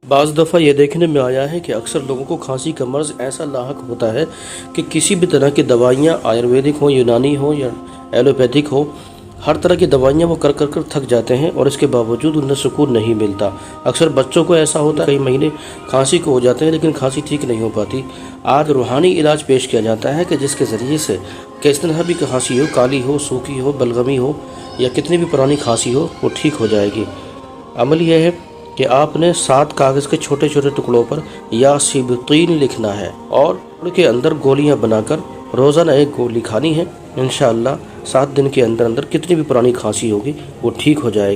बाज़ दफ़ा ये देखने में आया है कि अक्सर लोगों को खांसी का मर्ज़ ऐसा लाहक होता है कि किसी भी तरह की दवाइयाँ आयुर्वेदिक हो, यूनानी हो या एलोपैथिक हो, हर तरह की दवाइयाँ वो कर कर कर थक जाते हैं और इसके बावजूद उन्हें सुकून नहीं मिलता। अक्सर बच्चों को ऐसा होता है, कई महीने खांसी को हो जाते हैं लेकिन खांसी ठीक नहीं हो पाती। आज रूहानी इलाज पेश किया जाता है कि जिसके ज़रिए से किस तरह भी खांसी हो, काली हो, सूखी हो, बलगमी हो या कितनी भी पुरानी खांसी हो, वो ठीक हो जाएगी। अमल यह है कि आपने 7 कागज़ के छोटे छोटे टुकड़ों पर या सिबतीन लिखना है और उनके अंदर गोलियां बनाकर रोज़ाना एक गोली खानी है। इंशाअल्लाह 7 दिन के अंदर अंदर कितनी भी पुरानी खांसी होगी वो ठीक हो जाएगी।